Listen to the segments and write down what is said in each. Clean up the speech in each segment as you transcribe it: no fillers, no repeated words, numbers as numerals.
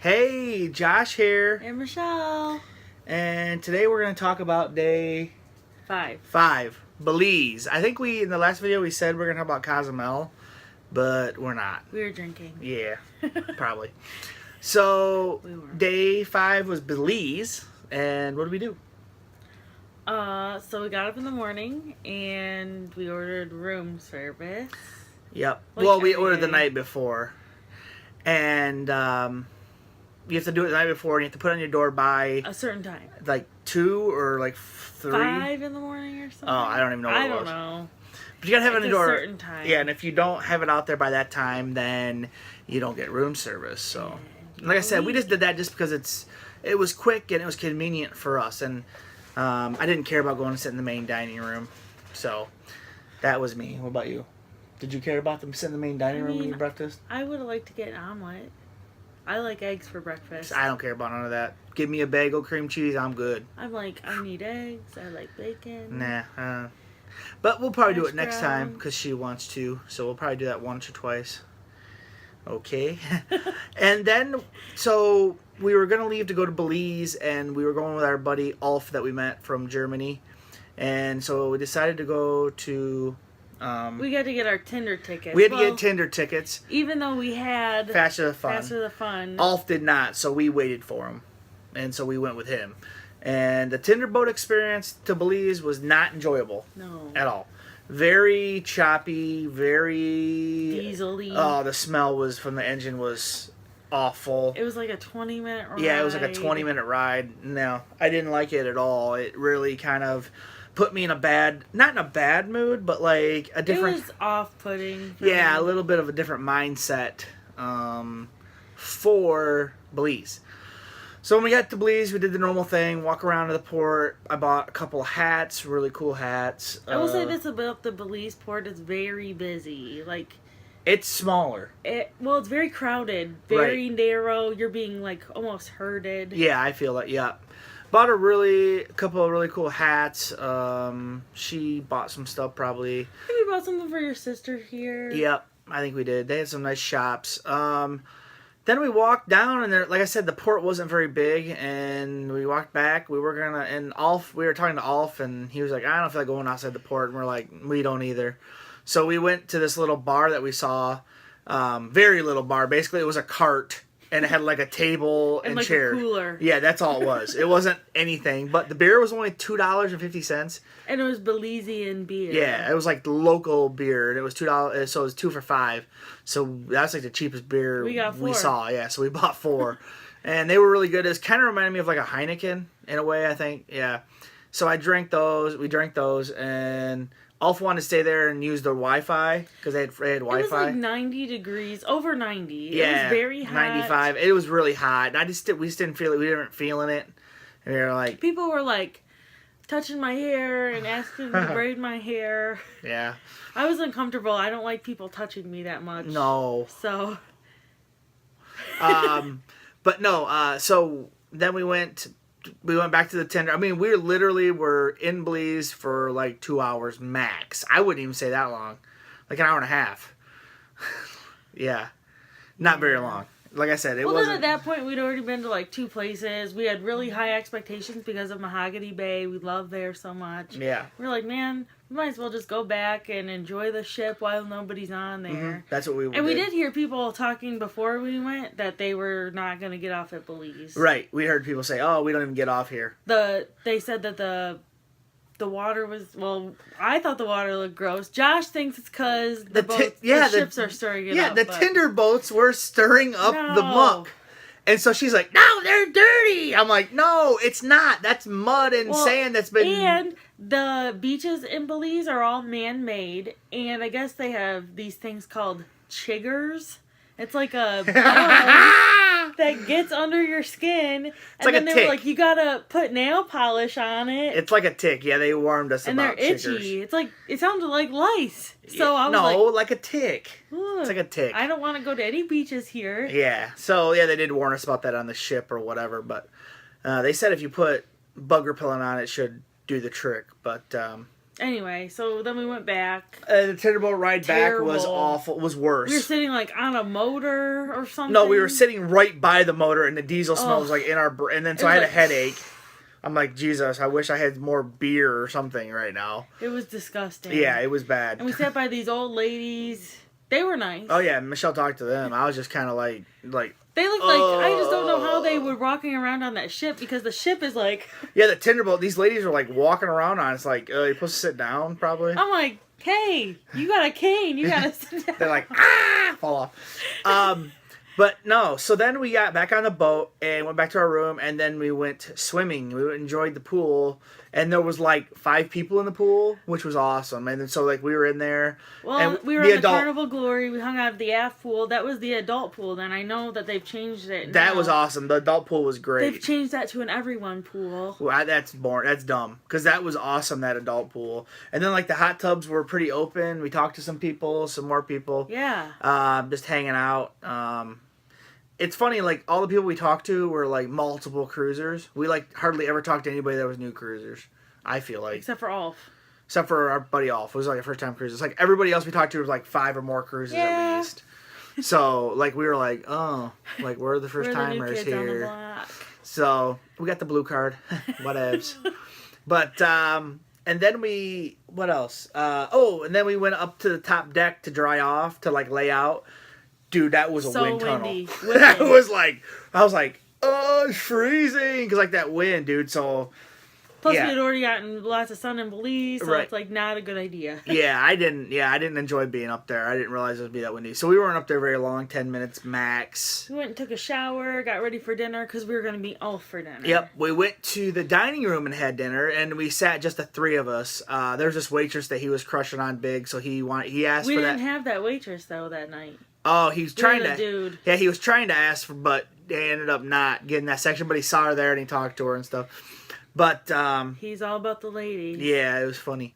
Hey, Josh here. And Michelle. And today we're going to talk about day 5. Belize. I think in the last video we said we're going to talk about Cozumel, but we're not. We were drinking. Yeah, probably. So, day 5 was Belize, and what did we do? So we got up in the morning and we ordered room service. Yep. Like well, we every ordered the day. night before. And you have to do it the night before, and you have to put it on your door by A certain time. like 2 or like 3. 5 in the morning or something? Oh, I don't even know what I it don't was. know. But you gotta have it on It's the a door. certain time. Yeah, and if you don't have it out there by that time, then you don't get room service. So, like I said, we just did that just because it was quick and it was convenient for us, and I didn't care about going to sit in the main dining room. So, that was me. What about you? Did you care about them sitting in the main dining room eating breakfast? I would have liked to get an omelet. I like eggs for breakfast. I don't care about none of that. Give me a bagel, cream cheese, I'm good. I'm like, I need eggs. I like bacon. Nah. But we'll probably do it next time brown. because she wants to. So we'll probably do that once or twice. Okay. And then, so we were going to leave to go to Belize, and we were going with our buddy Ulf that we met from Germany. And so we decided to go to... We got to get our Tinder tickets. we had to get Tinder tickets. Even though we had Faster the Fun. Faster the Fun. Ulf did not, so we waited for him. And so we went with him. And the Tinder boat experience to Belize was not enjoyable. No. At all. Very choppy, very... Diesel-y. Oh, the smell was from the engine was awful. It was like a 20-minute ride. Yeah, it was like a 20-minute ride. No, I didn't like it at all. It really kind of put me in not in a bad mood, but like a different... It was off-putting. Yeah, a me. little bit of a different mindset for Belize. So when we got to Belize, we did the normal thing, walk around to the port. I bought a couple of hats, really cool hats. I will say this about the Belize port, it's very busy. Like, it's smaller. it's very crowded, very narrow. You're being, like, almost herded. Yeah, I feel that, yeah. Bought a couple of really cool hats. She bought some stuff probably. I think we bought something for your sister here. Yep, I think we did. They had some nice shops. Then we walked down, and there, like I said, the port wasn't very big, and we walked back. We were talking to Ulf, and he was like, I don't feel like going outside the port, and we're like, we don't either. So we went to this little bar that we saw, very little bar. Basically, it was a cart, and it had like a table and like chair. A cooler. Yeah, that's all it was. It wasn't anything, but the beer was only $2.50. And it was Belizean beer. Yeah, it was like local beer, and it was $2, so it was 2 for $5. So that's like the cheapest beer we saw. Yeah, so we bought 4, and they were really good. It kind of reminded me of like a Heineken in a way, I think. Yeah, so I drank those. We drank those, and Ulf wanted to stay there and use their Wi-Fi because they had Wi-Fi. It was like 90 degrees, over 90. Yeah, it was very hot. 95. It was really hot. And we just didn't feel it. We weren't feeling it. And we were like, people were like touching my hair and asking to braid my hair. Yeah. I was uncomfortable. I don't like people touching me that much. No. So. But no. So then we went back to the Tinder. I mean, we literally were in Belize for like 2 hours max. I wouldn't even say that long. Like an hour and a half. Yeah. Not very long. Like I said, it wasn't... Then at that point, we'd already been to like 2 places. We had really high expectations because of Mahogany Bay. We love there so much. Yeah. We're like, man, we might as well just go back and enjoy the ship while nobody's on there. Mm-hmm. That's what we did. And we did hear people talking before we went that they were not going to get off at Belize. Right. We heard people say, oh, we don't even get off here. They said that the water was... Well, I thought the water looked gross. Josh thinks it's because the ships are stirring it up. Yeah, the Tinder boats were stirring up the muck. And so she's like, no, they're dirty. I'm like, no, it's not. That's mud and sand that's been... And the beaches in Belize are all man-made. And I guess they have these things called chiggers. It's like a bug that gets under your skin. It's and like then a they tick. were like, you gotta put nail polish on it. It's like a tick. Yeah, they warned us and about they're itchy. chiggers. It's like, it sounded like lice. So I was like a tick. It's like a tick. I don't want to go to any beaches here. Yeah. So, yeah, they did warn us about that on the ship or whatever. But they said if you put bug repellent on it, should do the trick. But Anyway, so then we went back. The tenderboat ride back was Terrible. awful. Was worse. We were sitting like on a motor or something. No, we were sitting right by the motor, and the diesel smell Ugh. was like in our. And then so It I had was a like- headache. I'm like, Jesus, I wish I had more beer or something right now. It was disgusting. Yeah, it was bad. And we sat by these old ladies. They were nice. Oh yeah, Michelle talked to them. I was just kind of like. They looked like, I just don't know how they were walking around on that ship, because the ship is like... Yeah, the tenderboat, these ladies are like walking around on it. It's like, you're supposed to sit down, probably. I'm like, hey, you got a cane, you gotta sit down. They're like, fall off. But no, so then we got back on the boat and went back to our room, and then we went swimming. We enjoyed the pool, and there was like 5 people in the pool, which was awesome. And then so like we were in there. Well, and we were in the Carnival Glory, we hung out at the aft pool. That was the adult pool, then I know that they've changed it That now. was awesome. The adult pool was great. They've changed that to an everyone pool. Well, that's boring. That's dumb. Because that was awesome, that adult pool. And then, like, the hot tubs were pretty open. We talked to some people, some more people. Yeah. Just hanging out. It's funny, like, all the people we talked to were, like, multiple cruisers. We, like, hardly ever talked to anybody that was new cruisers, I feel like. Except for Alf. Except for our buddy Alf. It was, like, a first-time cruise. It's like, everybody else we talked to was, like, 5 or more cruises at least. So, like, we were like, oh, like, we're the first-timers here. On the here. block. So, we got the blue card. Whatevs. But, and then we, what else? And then we went up to the top deck to dry off, to, like, lay out. Dude, that was a So wind windy. tunnel. That was like, I was like, oh, it's freezing. Because, like, that wind, dude. So, Plus, yeah. we had already gotten lots of sun in Belize, so Right. it's, like, not a good idea. I didn't enjoy being up there. I didn't realize it would be that windy. So, we weren't up there very long, 10 minutes max. We went and took a shower, got ready for dinner, because we were going to meet Alf for dinner. Yep, we went to the dining room and had dinner, and we sat just the 3 of us. There was this waitress that he was crushing on big, so he asked We for didn't that. have that waitress, though, that night. Oh, he was trying to. Dude. Yeah, he was trying to ask for, but they ended up not getting that section. But he saw her there and he talked to her and stuff. But He's all about the ladies. yeah, it was funny.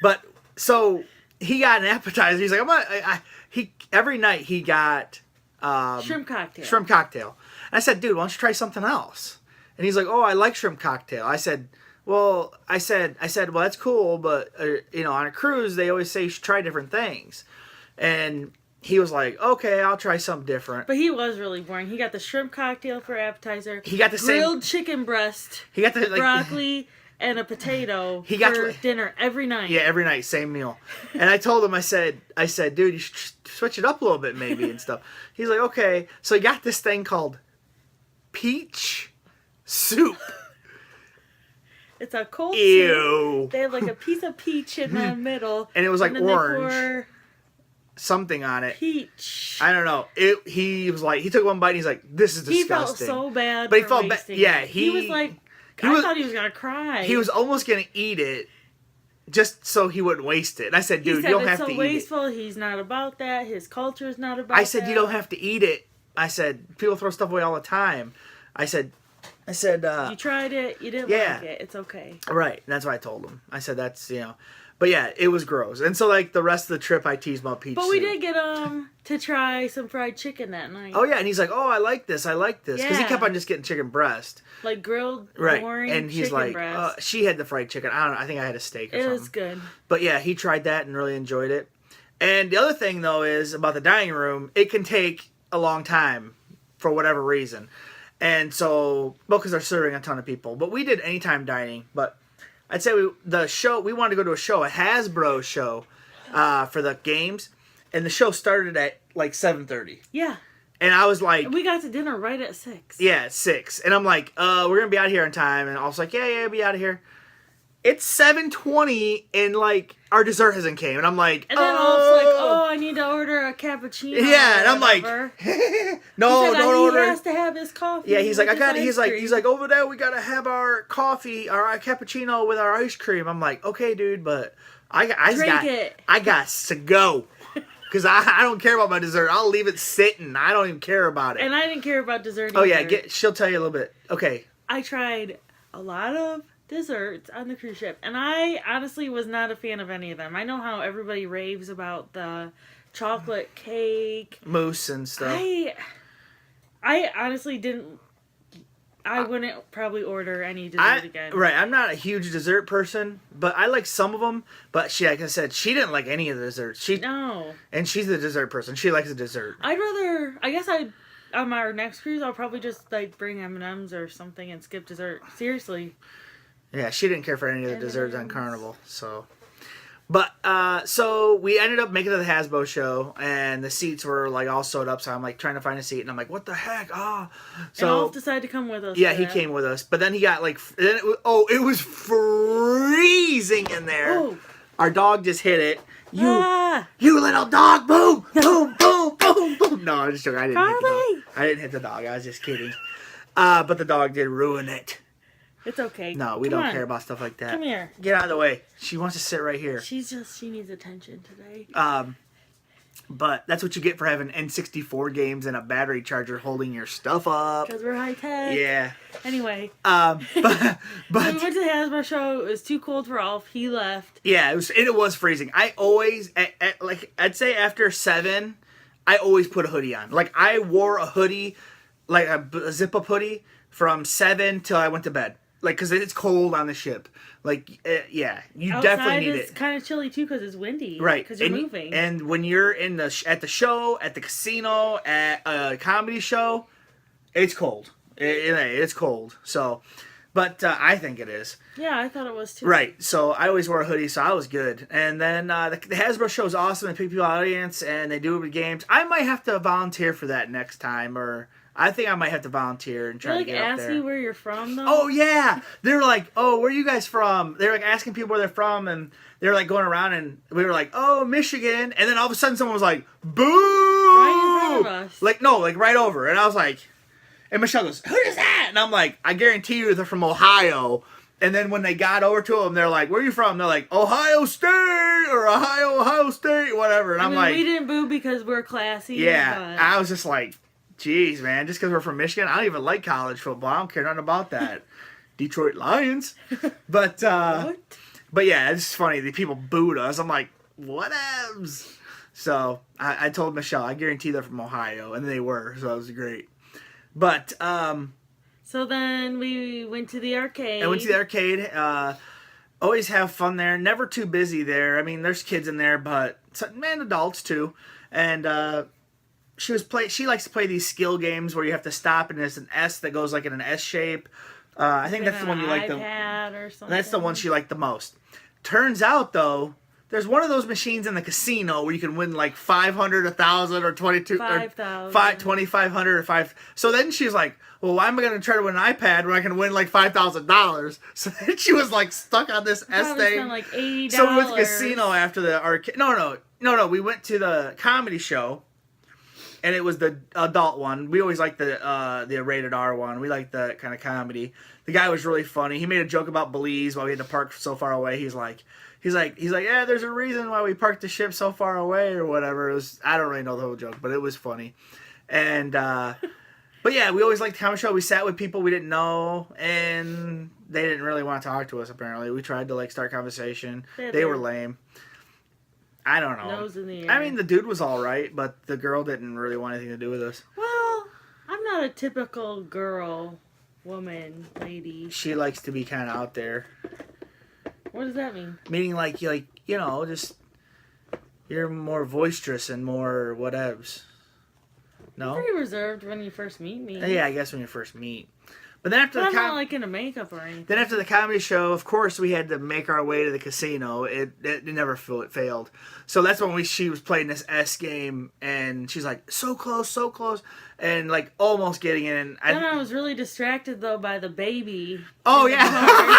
But so he got an appetizer. He's like, he every night he got Shrimp cocktail. shrimp cocktail. And I said, dude, why don't you try something else? And he's like, oh, I like shrimp cocktail. I said, well, that's cool, but on a cruise they always say you should try different things. And he was like, okay, I'll try something different. But he was really boring. He got the shrimp cocktail for appetizer. He got the grilled chicken breast, He got the broccoli, and a potato for dinner every night. Yeah, every night, same meal. And I told him, I said, dude, you should switch it up a little bit maybe and stuff. He's like, okay. So he got this thing called peach soup. It's a cold Ew. soup. They have like a piece of peach in the middle. And it was like then they orange. pour Something on it. peach. I don't know. He was like, he took one bite and he's like, this is He felt disgusting. so bad. But he for felt bad. wasting Yeah, it. He was like, I thought he was gonna cry. He was almost gonna eat it, just so he wouldn't waste it. And I said, dude, He said you don't it's have so to eat it. wasteful. He's not about that. His culture's not about. I said, that. you don't have to eat it. I said, people throw stuff away all the time. I said, You tried it. You didn't yeah. like it. It's okay. Right. That's what I told him. I said, that's, But yeah, it was gross. And so, like, the rest of the trip, I teased about peach But soup. we did get to try some fried chicken that night. Oh, yeah. And he's like, oh, I like this. Because he Yeah. kept on just getting chicken breast. Like grilled, Right. boring And he's chicken like, breast. she had the fried chicken. I don't know. I think I had a steak or It something. was good. But yeah, he tried that and really enjoyed it. And the other thing, though, is about the dining room, it can take a long time for whatever reason. And so, because they're serving a ton of people. But we did anytime dining. But I'd say we wanted to go to a show, a Hasbro show for the games. And the show started at like 7:30. Yeah. And I was like... We got to dinner right at 6. Yeah, at 6. And I'm like, we're going to be out here in time. And I was like, yeah, be out of here. It's 7:20 and like our dessert hasn't came. And I'm like, And then Alf's like, oh, I need to order a cappuccino. Yeah, and I'm like, whatever. no, he said, don't order. He has to have his coffee. Yeah, he's like, with his ice cream. he's like, over there we gotta have our coffee, our cappuccino with our ice cream. I'm like, okay, dude, but I got to go. Because I don't care about my dessert. I'll leave it sitting. I don't even care about it. And I didn't care about dessert Oh, either. yeah, she'll tell you a little bit. Okay. I tried a lot of desserts on the cruise ship, and I honestly was not a fan of any of them. I know how everybody raves about the chocolate cake. Mousse and stuff. I honestly didn't I wouldn't probably order any dessert again. Right, I'm not a huge dessert person, but I like some of them. But like I said, she didn't like any of the desserts. No. And she's the dessert person. She likes the dessert. On our next cruise, I'll probably just like bring M&Ms or something and skip dessert. Seriously. Yeah, she didn't care for any of the desserts on Carnival, so. But, so we ended up making it to the Hasbro show, and the seats were, like, all sewed up, so I'm, like, trying to find a seat, and I'm like, what the heck? So, and Alf decided to come with us. Yeah, he came with us, but then he got, like, it was freezing in there. Oh. Our dog just hit it. You little dog, boom, boom, boom, boom, boom. No, I'm just joking. I didn't hit the dog. I was just kidding. But the dog did ruin it. It's okay. No, we don't care about stuff like that. Come here. Get out of the way. She wants to sit right here. She needs attention today. But that's what you get for having N64 games and a battery charger holding your stuff up. Because we're high tech. Yeah. Anyway. But so we went to the Hasbro show. It was too cold for Alf. He left. Yeah, it was freezing. I always, I'd say after 7, I always put a hoodie on. Like, I wore a hoodie, like a zip-up hoodie, from 7 till I went to bed. Like, because it's cold on the ship. Like, yeah, you outside definitely need it. It's kind of chilly, too, because it's windy. Right. Because you're moving. And when you're at the show, at the casino, at a comedy show, it's cold. It's cold. So, but I think it is. Yeah, I thought it was, too. Right. So, I always wore a hoodie, so I was good. And then the Hasbro show is awesome. They pick people audience, and they do it with games. I might have to volunteer for that next time, or... I think I might have to volunteer and try to get up there. Ask you where you're from, though? Oh, yeah. They're like, oh, where are you guys from? They're like asking people where they're from, and they're like going around, and we were like, oh, Michigan. And then all of a sudden someone was like, boo! Right in front of us. Like, no, like right over. And I was like, and Michelle goes, who is that? And I'm like, I guarantee you they're from Ohio. And then when they got over to them, they're like, where are you from? They're like, Ohio State or Ohio State, whatever. And I'm like, we didn't boo because we're classy. Yeah. I was just like, jeez, man, just because we're from Michigan, I don't even like college football. I don't care nothing about that. Detroit Lions. But but yeah, it's funny. The people booed us. I'm like, whatevs. So I told Michelle, I guarantee they're from Ohio, and they were, so it was great. But so then we went to the arcade. I went to the arcade. Always have fun there. Never too busy there. I mean, there's kids in there, but adults too. And she likes to play these skill games where you have to stop and there's an S that goes like in an S shape. I think that's the one you like or something. That's the one she liked the most. Turns out though, there's one of those machines in the casino where you can win like 500, 1,000, or 5,000, 2,500 or 5. So then she's like, well, why am I going to try to win an iPad where I can win like $5,000? So then she was like stuck on this S thing. Spent like $80. So we went to the casino after the arcade. No. We went to the comedy show. And it was the adult one. We always like the rated R one. We like the kind of comedy. The guy was really funny. He made a joke about Belize while we had to park so far away. He's like, yeah, there's a reason why we parked the ship so far away or whatever. I don't really know the whole joke, but it was funny. And but yeah, we always liked the comedy show. We sat with people we didn't know, and they didn't really want to talk to us. Apparently, we tried to like start conversation. They were lame. I don't know. Nose in the air. I mean, the dude was all right, but the girl didn't really want anything to do with us. Well, I'm not a typical girl, woman, lady. She likes to be kind of out there. What does that mean? Meaning, like you know, just you're more boisterous and more whatevs. No. You're pretty reserved when you first meet me. Yeah, I guess when you first meet. But then after I'm not like in a makeup or anything. Then after the comedy show, of course, we had to make our way to the casino. It never failed. So that's when she was playing this S game, and she's like, so close, and like almost getting in. Then I was really distracted though by the baby. Oh yeah.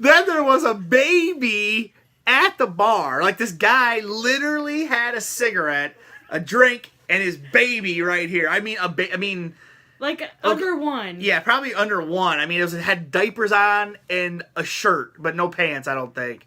Then there was a baby at the bar. Like this guy literally had a cigarette, a drink, and his baby right here. I mean. Like under one. Yeah, probably under one. I mean, it had diapers on and a shirt, but no pants, I don't think.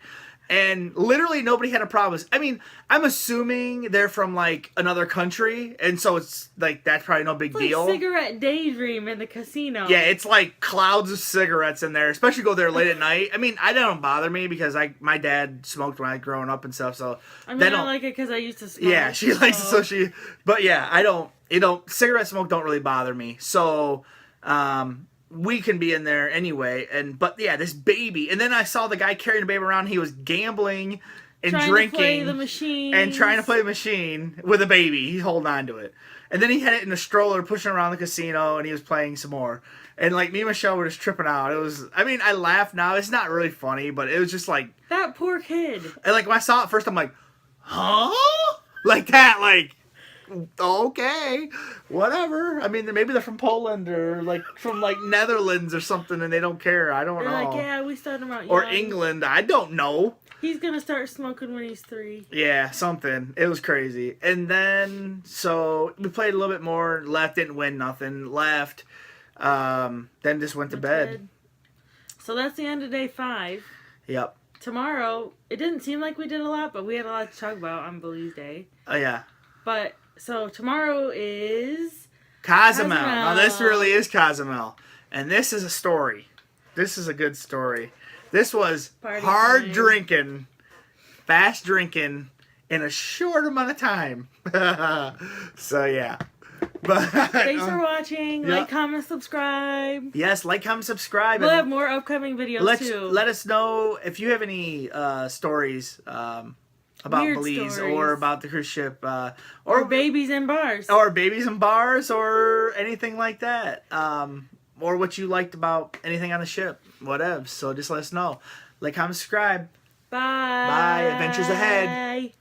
And literally nobody had a problem. I mean, I'm assuming they're from like another country, and so it's like that's probably no big deal. Cigarette daydream in the casino. Yeah, it's like clouds of cigarettes in there, especially go there late at night. I mean, I don't bother me because my dad smoked when I was growing up and stuff. So I mean, I like it because I used to smoke. Yeah, she likes it, so she. But yeah, I don't. Cigarette smoke don't really bother me. So We can be in there anyway. But yeah, this baby. And then I saw the guy carrying the baby around. He was gambling and trying drinking. To play the machine. And trying to play the machine with a baby. He's holding on to it. And then he had it in a stroller pushing around the casino and he was playing some more. And like me and Michelle were just tripping out. It was, I mean, I laugh now. It's not really funny, but it was just like. That poor kid. And like when I saw it first, I'm like, huh? Like that, like. Okay, whatever. I mean, maybe they're from Poland or like from like Netherlands or something, and they don't care. I don't know. Like, yeah, we started him out young. Or England. I don't know. He's gonna start smoking when he's 3. Yeah, something. It was crazy. And then so we played a little bit more. Left, didn't win nothing. Left. Then just went to bed. So that's the end of day 5. Yep. Tomorrow, it didn't seem like we did a lot, but we had a lot to talk about on Belize Day. Oh yeah. But. So tomorrow is Cozumel. Now this really is Cozumel, and this is a story. This is a good story. This was Party hard time. drinking, fast drinking in a short amount of time. So yeah. But thanks for watching. Yeah. Like, comment, subscribe. Yes, like, comment, subscribe. We'll have more upcoming videos too. Let us know if you have any stories. About Weird Belize stories. or about the cruise ship or babies in bars or babies in bars or anything like that, or what you liked about anything on the ship, whatever. So just let us know. Like, comment, subscribe. Bye. Bye. Adventures ahead.